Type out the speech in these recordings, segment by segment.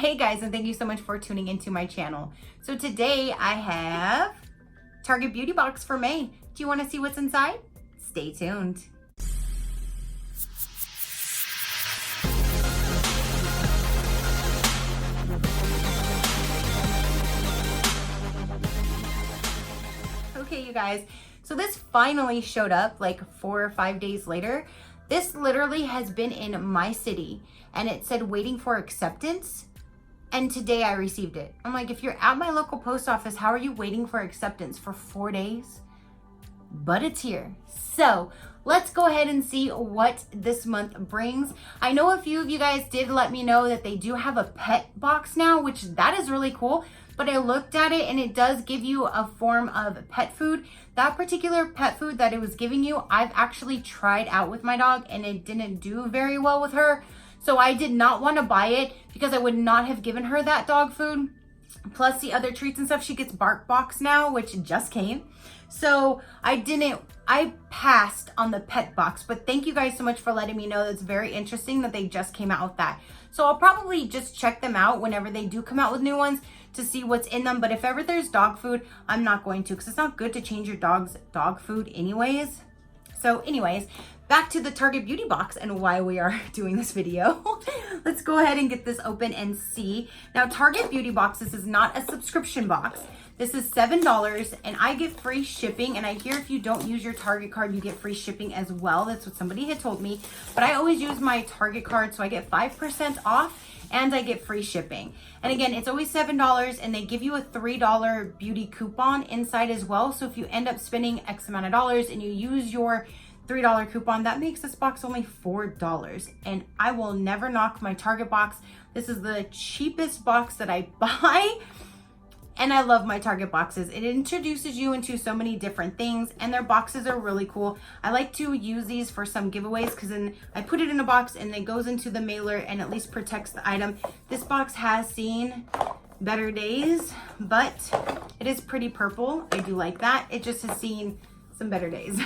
Hey guys, and thank you so much for tuning into my channel. So today I have Target Beauty Box for May. Do you want to see what's inside? Stay tuned. Okay, you guys, so this finally showed up like 4 or 5 days later. This literally has been in my city and it said waiting for acceptance. And today I received it. I'm like, if you're at my local post office, how are you waiting for acceptance for 4 days? But it's here. So let's go ahead and see what this month brings. I know a few of you guys did let me know that they do have a pet box now, which that is really cool. But I looked at it and it does give you a form of pet food. That particular pet food that it was giving you, I've actually tried out with my dog and it didn't do very well with her. So I did not want to buy it because I would not have given her that dog food. Plus the other treats and stuff. She gets Bark Box now, which just came. So I passed on the pet box, but thank you guys so much for letting me know. That's very interesting that they just came out with that. So I'll probably just check them out whenever they do come out with new ones to see what's in them. But if ever there's dog food, I'm not going to, because it's not good to change your dog's dog food anyways. So anyways, back to the Target Beauty Box and why we are doing this video. Let's go ahead and get this open and see. Now, Target Beauty Box, this is not a subscription box. This is $7 and I get free shipping. And I hear if you don't use your Target card, you get free shipping as well. That's what somebody had told me. But I always use my Target card, so I get 5% off and I get free shipping. And again, it's always $7 and they give you a $3 beauty coupon inside as well. So if you end up spending X amount of dollars and you use your $3 coupon, that makes this box only $4. And I will never knock my Target box. This is the cheapest box that I buy. And I love my Target boxes. It introduces you into so many different things and their boxes are really cool. I like to use these for some giveaways because then I put it in a box and it goes into the mailer and at least protects the item. This box has seen better days, but it is pretty purple. I do like that. It just has seen some better days.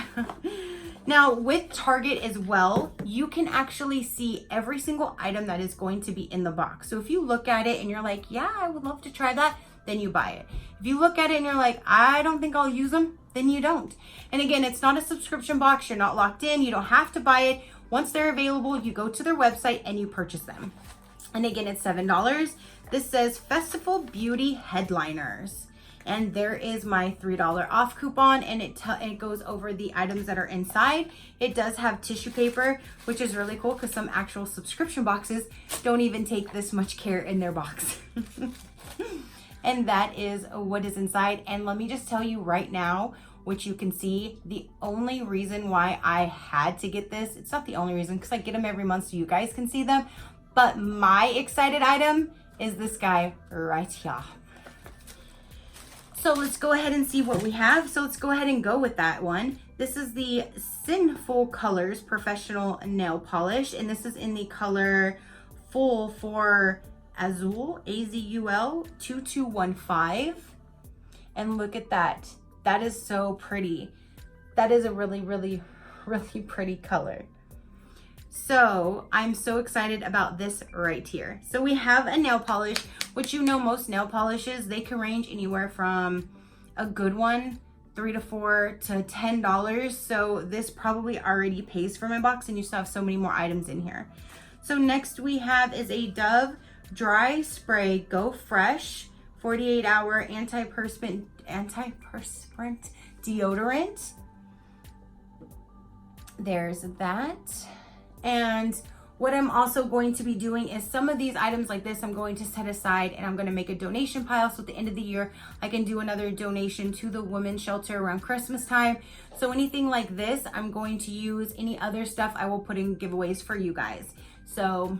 Now with Target as well, you can actually see every single item that is going to be in the box. So if you look at it and you're like, yeah, I would love to try that, then you buy it. If you look at it and you're like, I don't think I'll use them, then you don't. And again, it's not a subscription box. You're not locked in. You don't have to buy it. Once they're available, you go to their website and you purchase them. And again, it's $7. This says Festival Beauty Headliners. And there is my $3 off coupon and it goes over the items that are inside. It does have tissue paper, which is really cool because some actual subscription boxes don't even take this much care in their box. And that is what is inside. And let me just tell you right now, which you can see, the only reason why I had to get this, it's not the only reason because I get them every month so you guys can see them, but my excited item is this guy right here. So let's go ahead and see what we have. So let's go ahead and go with that one. This is the Sinful Colors Professional Nail Polish, and this is in the color Full for Azul, AZUL 2215. And look at that. That is so pretty. That is a really, really, really pretty color. So I'm so excited about this right here. So we have a nail polish, which you know most nail polishes, they can range anywhere from a good one, $3 to $4 to $10. So this probably already pays for my box and you still have so many more items in here. So next we have is a Dove Dry Spray Go Fresh 48-hour antiperspirant deodorant. There's that. And what I'm also going to be doing is some of these items like this, I'm going to set aside and I'm going to make a donation pile. So at the end of the year, I can do another donation to the women's shelter around Christmas time. So anything like this, I'm going to use. Any other stuff, I will put in giveaways for you guys. So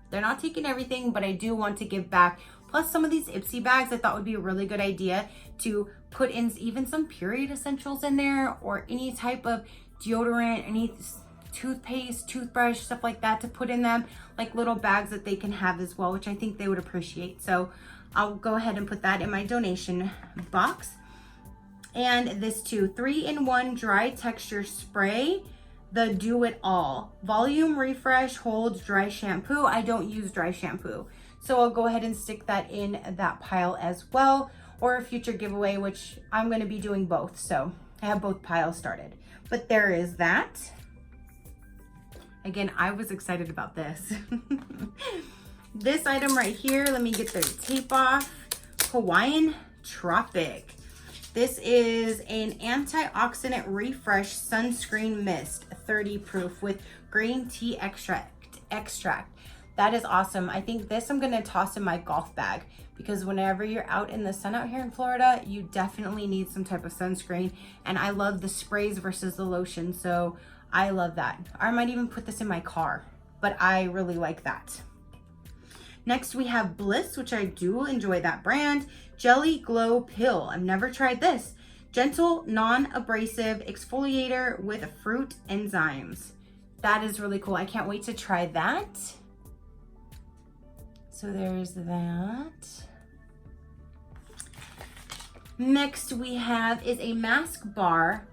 they're not taking everything, but I do want to give back. Plus some of these Ipsy bags, I thought would be a really good idea to put in even some period essentials in there or any type of deodorant, any toothpaste, toothbrush, stuff like that to put in them, like little bags that they can have as well, which I think they would appreciate. So I'll go ahead and put that in my donation box. And this too, 3-in-1 dry texture spray, the Do It All volume refresh holds dry shampoo. I don't use dry shampoo, So I'll go ahead and stick that in that pile as well, or a future giveaway, which I'm gonna be doing both. So I have both piles started, but there is that. Again, I was excited about this. This item right here, let me get the tape off. Hawaiian Tropic. This is an antioxidant refresh sunscreen mist, 30 proof with green tea extract. That is awesome. I think this I'm gonna toss in my golf bag because whenever you're out in the sun out here in Florida, you definitely need some type of sunscreen. And I love the sprays versus the lotion, so I love that. I might even put this in my car, but I really like that. Next we have Bliss, which I do enjoy that brand. Jelly Glow Pill. I've never tried this. Gentle, non-abrasive exfoliator with fruit enzymes. That is really cool. I can't wait to try that. So there's that. Next we have is a mask bar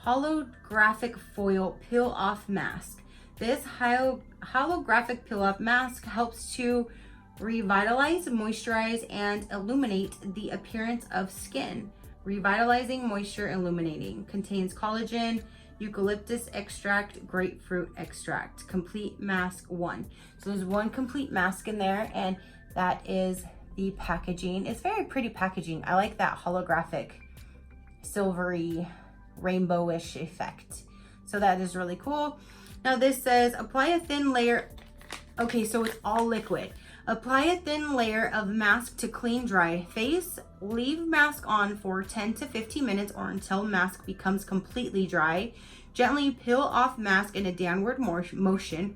holographic foil peel off mask. This holographic peel off mask helps to revitalize, moisturize, and illuminate the appearance of skin. Revitalizing, moisture, illuminating. Contains collagen, eucalyptus extract, grapefruit extract. Complete mask 1. So there's one complete mask in there, and that is the packaging. It's very pretty packaging. I like that holographic, silvery, rainbowish effect. So that is really cool. Now this says apply a thin layer. Okay, so it's all liquid. Apply a thin layer of mask to clean dry face. Leave mask on for 10 to 15 minutes or until mask becomes completely dry. Gently peel off mask in a downward motion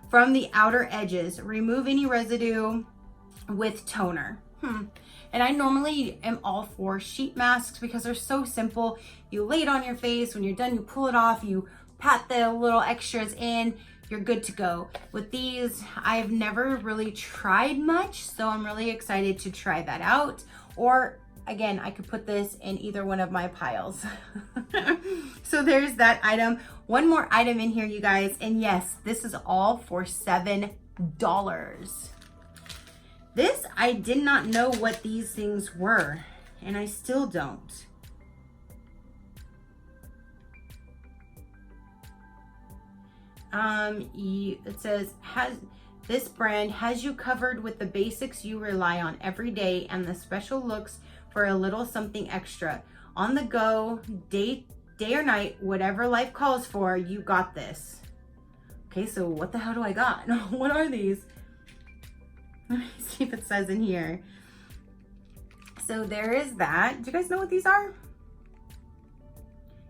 from the outer edges. Remove any residue with toner. And I normally am all for sheet masks because they're so simple. You lay it on your face. When you're done, you pull it off. You pat the little extras in. You're good to go. With these, I've never really tried much, so I'm really excited to try that out. Or again, I could put this in either one of my piles. So there's that item. One more item in here, you guys, and yes, this is all for $7. This, I did not know what these things were, and I still don't. It says, this brand has you covered with the basics you rely on every day and the special looks for a little something extra. On the go, day or night, whatever life calls for, you got this. Okay, so what the hell do I got? What are these? Let me see if it says in here. So there is that. Do you guys know what these are?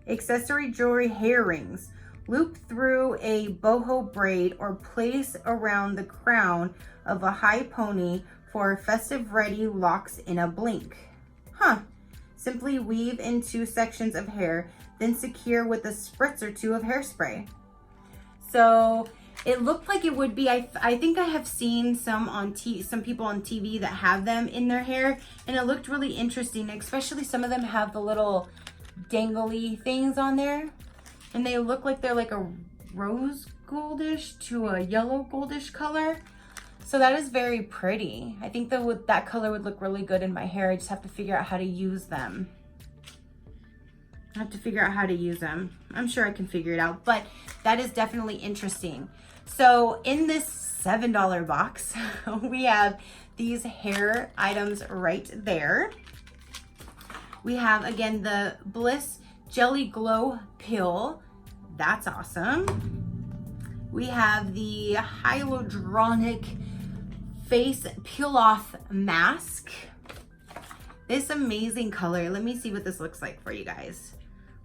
Accessory jewelry hair rings. Loop through a boho braid or place around the crown of a high pony for festive ready locks in a blink. Simply weave into sections of hair, then secure with a spritz or two of hairspray. So it looked like it would be, I think I have seen some people on TV that have them in their hair, and it looked really interesting, especially some of them have the little dangly things on there. And they look like they're like a rose goldish to a yellow goldish color. So that is very pretty. I think that color would look really good in my hair. I just have to figure out how to use them. I'm sure I can figure it out, but that is definitely interesting. So in this $7 box, we have these hair items right there. We have, again, the Bliss Jelly Glow Pill. That's awesome. We have the hyaluronic face peel off mask. This amazing color. Let me see what this looks like for you guys.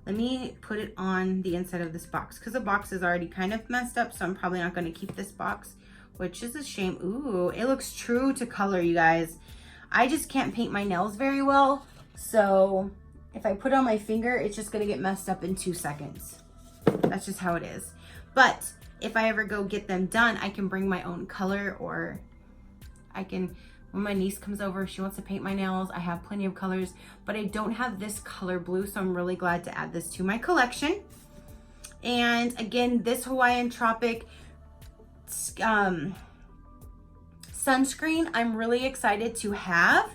Let me put it on the inside of this box because the box is already kind of messed up, so I'm probably not going to keep this box, which is a shame. Ooh, it looks true to color, you guys. I just can't paint my nails very well, so if I put it on my finger, it's just going to get messed up in 2 seconds. That's just how it is. But if I ever go get them done, I can bring my own color, or I can, when my niece comes over, if she wants to paint my nails, I have plenty of colors, but I don't have this color blue, so I'm really glad to add this to my collection. And again, this Hawaiian Tropic sunscreen I'm really excited to have.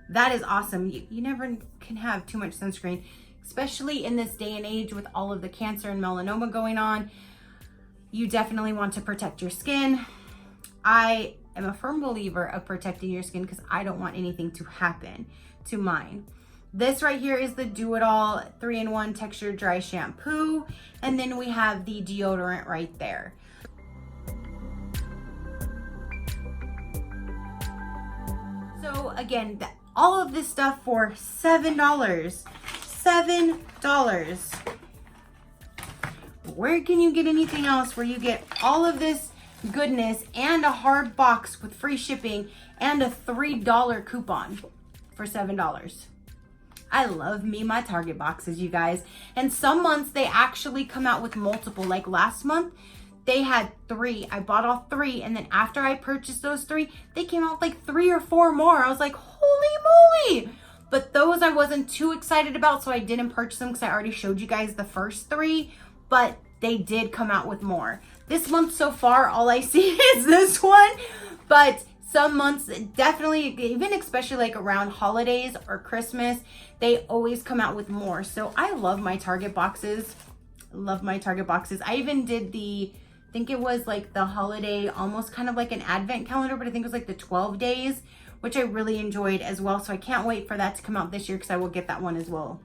That is awesome. You never can have too much sunscreen, especially in this day and age with all of the cancer and melanoma going on. You definitely want to protect your skin. I am a firm believer of protecting your skin because I don't want anything to happen to mine. This right here is the Do It All 3-in-1 Texture Dry Shampoo. And then we have the deodorant right there. So again, all of this stuff for $7. $7. Where can you get anything else where you get all of this goodness and a hard box with free shipping and a $3 coupon for $7? I love me my Target boxes, you guys. And some months they actually come out with multiple. Like last month, they had 3. I bought all 3, and then after I purchased those 3, they came out like 3 or 4 more. I was like, holy moly! But those I wasn't too excited about, so I didn't purchase them because I already showed you guys the first 3, but they did come out with more. This month so far, all I see is this one, but some months definitely, even especially like around holidays or Christmas, they always come out with more. So I love my Target boxes. Love my Target boxes. I even did I think it was like the holiday, almost kind of like an advent calendar, but I think it was like the 12 days, which I really enjoyed as well. So I can't wait for that to come out this year because I will get that one as well.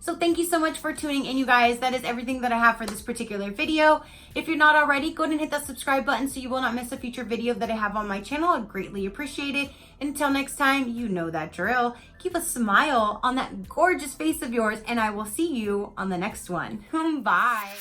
So thank you so much for tuning in, you guys. That is everything that I have for this particular video. If you're not already, go ahead and hit that subscribe button so you will not miss a future video that I have on my channel. I greatly appreciate it. Until next time, you know that drill. Keep a smile on that gorgeous face of yours, and I will see you on the next one. Bye.